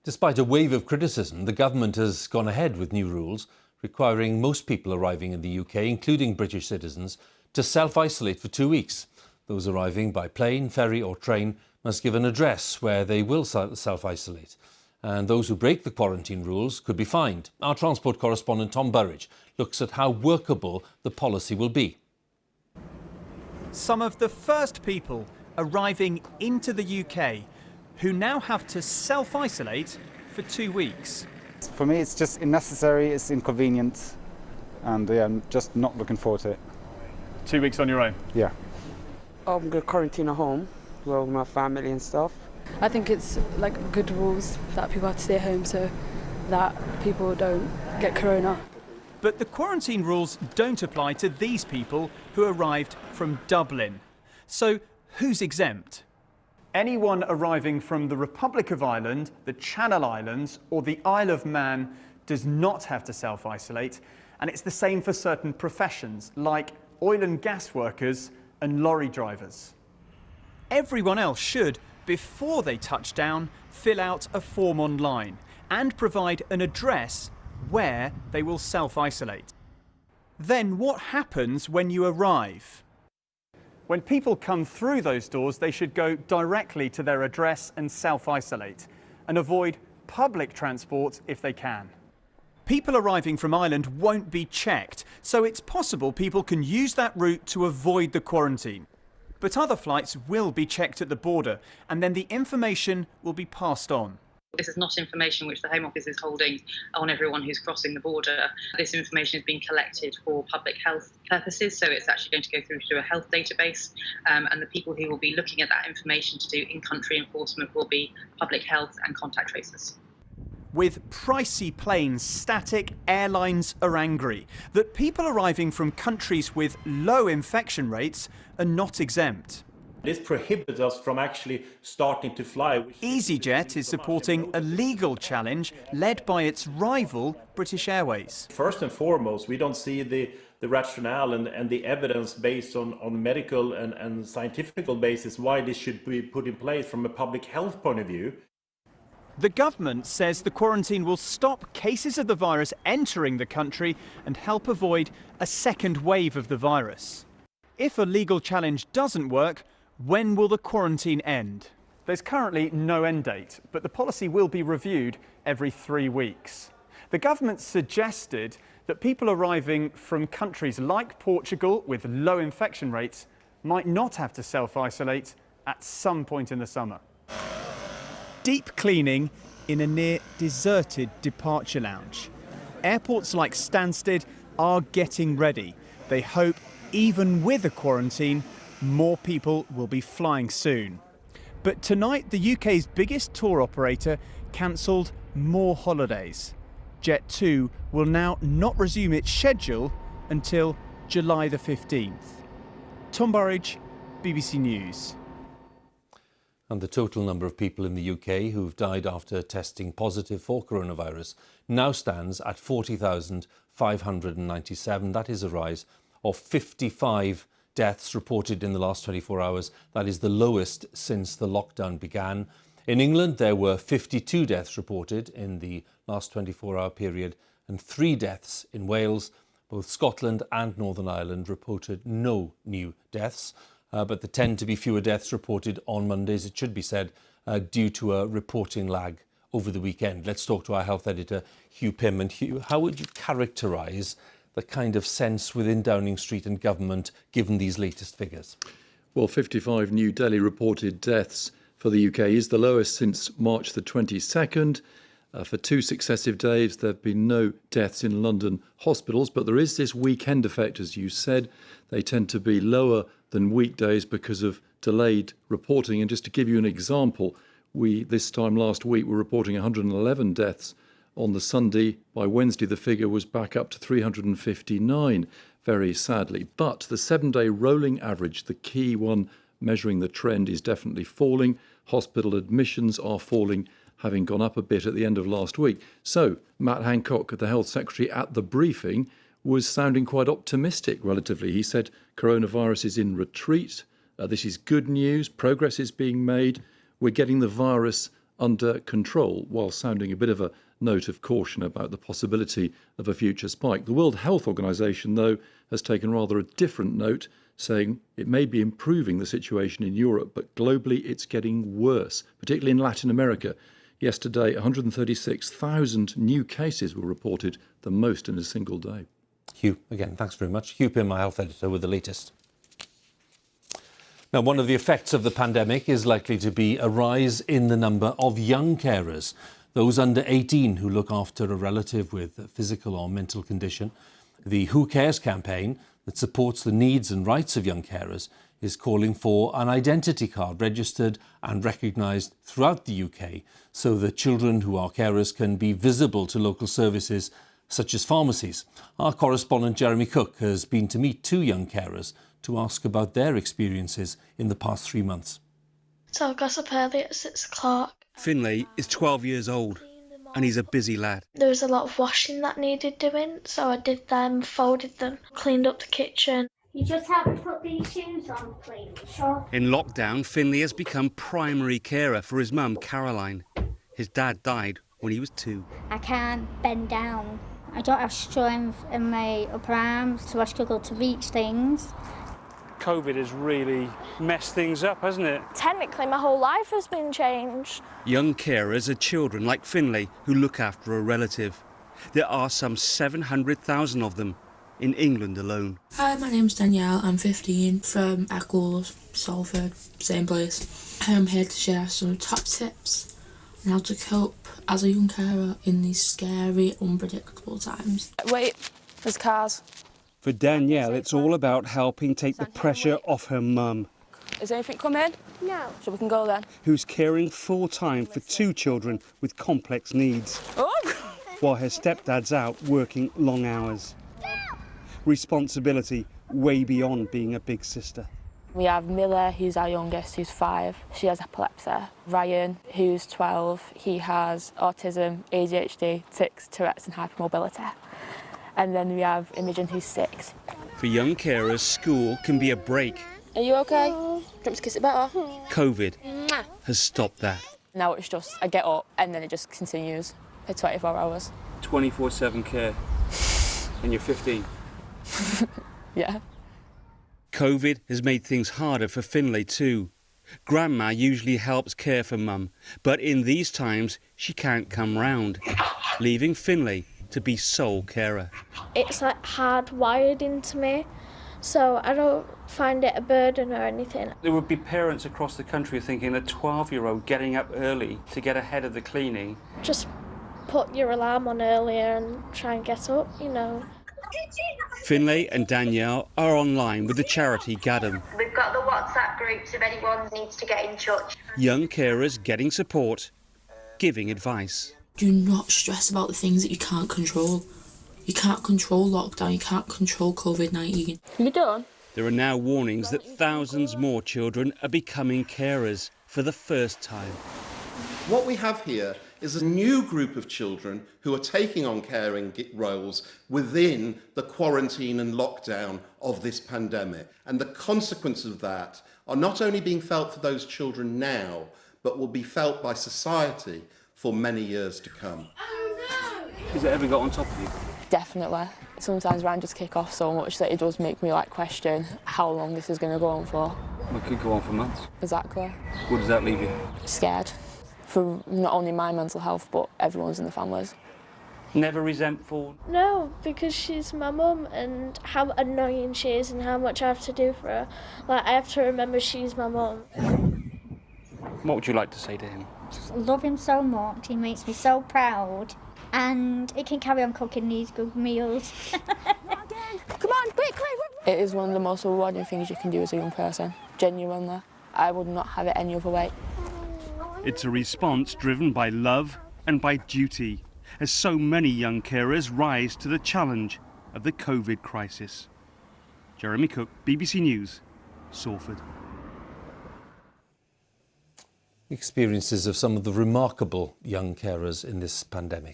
Despite a wave of criticism, the government has gone ahead with new rules requiring most people arriving in the UK, including British citizens, to self-isolate for 2 weeks. Those arriving by plane, ferry or train must give an address where they will self-isolate. And those who break the quarantine rules could be fined. Our transport correspondent Tom Burridge looks at how workable the policy will be. Some of the first people arriving into the UK who now have to self-isolate for 2 weeks. For me, it's just unnecessary, it's inconvenient, and I'm just not looking forward to it. 2 weeks on your own? Yeah. I'm going to quarantine at home with my family and stuff. I think it's like good rules that people have to stay home so that people don't get corona. But the quarantine rules don't apply to these people who arrived from Dublin. So who's exempt? Anyone arriving from the Republic of Ireland, the Channel Islands or the Isle of Man does not have to self-isolate, and it's the same for certain professions like oil and gas workers and lorry drivers. Everyone else should, before they touch down, fill out a form online and provide an address where they will self-isolate. Then what happens when you arrive? When people come through those doors, they should go directly to their address and self-isolate and avoid public transport if they can. People arriving from Ireland won't be checked, so it's possible people can use that route to avoid the quarantine. But other flights will be checked at the border, and then the information will be passed on. This is not information which the Home Office is holding on everyone who's crossing the border. This information is being collected for public health purposes, so it's actually going to go through to a health database, and the people who will be looking at that information to do in-country enforcement will be public health and contact tracers. With pricey planes static, airlines are angry that people arriving from countries with low infection rates are not exempt. This prohibits us from actually starting to fly. EasyJet is supporting a legal challenge led by its rival, British Airways. First and foremost, we don't see the rationale and the evidence based on medical and scientific basis why this should be put in place from a public health point of view. The government says the quarantine will stop cases of the virus entering the country and help avoid a second wave of the virus. If a legal challenge doesn't work, when will the quarantine end? There's currently no end date, but the policy will be reviewed every 3 weeks. The government suggested that people arriving from countries like Portugal with low infection rates might not have to self-isolate at some point in the summer. Deep cleaning in a near-deserted departure lounge. Airports like Stansted are getting ready. They hope, even with a quarantine, more people will be flying soon. But tonight, the UK's biggest tour operator cancelled more holidays. Jet2 will now not resume its schedule until July the 15th. Tom Burridge, BBC News. And the total number of people in the UK who've died after testing positive for coronavirus now stands at 40,597. That is a rise of 55 deaths reported in the last 24 hours. That is the lowest since the lockdown began. In England, there were 52 deaths reported in the last 24-hour period and 3 deaths in Wales. Both Scotland and Northern Ireland reported no new deaths. But there tend to be fewer deaths reported on Mondays, it should be said, due to a reporting lag over the weekend. Let's talk to our health editor, Hugh Pym. And Hugh, how would you characterise the kind of sense within Downing Street and government given these latest figures? Well, 55 new Delhi reported deaths for the UK is the lowest since March the 22nd. For 2 successive days, there have been no deaths in London hospitals, but there is this weekend effect, as you said. They tend to be lower than weekdays because of delayed reporting. And just to give you an example, this time last week, were reporting 111 deaths on the Sunday. By Wednesday, the figure was back up to 359, very sadly. But the 7-day rolling average, the key one measuring the trend, is definitely falling. Hospital admissions are falling, having gone up a bit at the end of last week. So Matt Hancock, the Health Secretary, at the briefing was sounding quite optimistic relatively. He said coronavirus is in retreat. This is good news. Progress is being made. We're getting the virus under control, while sounding a bit of a note of caution about the possibility of a future spike. The World Health Organization, though, has taken rather a different note, saying it may be improving the situation in Europe, but globally it's getting worse, particularly in Latin America. Yesterday, 136,000 new cases were reported, the most in a single day. Hugh, again, thanks very much. Hugh Pym, my health editor, with the latest. Now, one of the effects of the pandemic is likely to be a rise in the number of young carers, those under 18 who look after a relative with a physical or mental condition. The Who Cares campaign that supports the needs and rights of young carers is calling for an identity card registered and recognised throughout the UK so that children who are carers can be visible to local services such as pharmacies. Our correspondent Jeremy Cook has been to meet two young carers to ask about their experiences in the past 3 months. So I got up early at 6 o'clock. Finlay is 12 years old and he's a busy lad. There was a lot of washing that needed doing, so I did them, folded them, cleaned up the kitchen. You just have to put these shoes on, please. Sure. In lockdown, Finlay has become primary carer for his mum, Caroline. His dad died when he was 2. I can't bend down. I don't have strength in my upper arms, so I struggle to reach things. COVID has really messed things up, hasn't it? Technically, my whole life has been changed. Young carers are children like Finlay who look after a relative. There are some 700,000 of them in England alone. Hi, my name's Danielle. I'm 15 from Eccles, Salford, same place. I'm here to share some top tips on how to cope as a young carer in these scary, unpredictable times. Wait, there's cars. For Danielle, it's all about helping take the pressure off her mum, Is anything coming? No. So we can go then. who's caring full-time for 2 children with complex needs, while her stepdad's out working long hours. Responsibility way beyond being a big sister. We have Miller, who's our youngest, who's 5. She has epilepsy. Ryan, who's 12, he has autism, ADHD, tics, Tourette's and hypermobility. And then we have Imogen, who's 6. For young carers, school can be a break. Are you okay? Do you want me to kiss it better? COVID has stopped that. Now it's just, I get up and then it just continues for 24 hours. 24/7 care. And you're 15. Yeah. COVID has made things harder for Finlay too. Grandma usually helps care for mum, but in these times she can't come round, leaving Finlay to be sole carer. It's like hardwired into me, so I don't find it a burden or anything. There would be parents across the country thinking a 12-year-old getting up early to get ahead of the cleaning. Just put your alarm on earlier and try and get up, you know. Finlay and Danielle are online with the charity Gadam. We've got the WhatsApp groups if anyone needs to get in touch. Young carers getting support, giving advice. Do not stress about the things that you can't control. You can't control lockdown, you can't control COVID-19. You done? There are now warnings that thousands more children are becoming carers for the first time. What we have here is a new group of children who are taking on caring roles within the quarantine and lockdown of this pandemic. And the consequences of that are not only being felt for those children now, but will be felt by society for many years to come. Has it ever got on top of you? Definitely. Sometimes Ryan just kick off so much that it does make me question how long this is going to go on for. Well, it could go on for months. Exactly. What does that leave you? Scared. For not only my mental health, but everyone's in the families. Never resentful? No, because she's my mum and how annoying she is and how much I have to do for her. Like, I have to remember she's my mum. What would you like to say to him? I love him so much, he makes me so proud, and he can carry on cooking these good meals. Come on, quickly! It is one of the most rewarding things you can do as a young person, genuinely. I would not have it any other way. It's a response driven by love and by duty, as so many young carers rise to the challenge of the COVID crisis. Jeremy Cook, BBC News, Salford. Experiences of some of the remarkable young carers in this pandemic.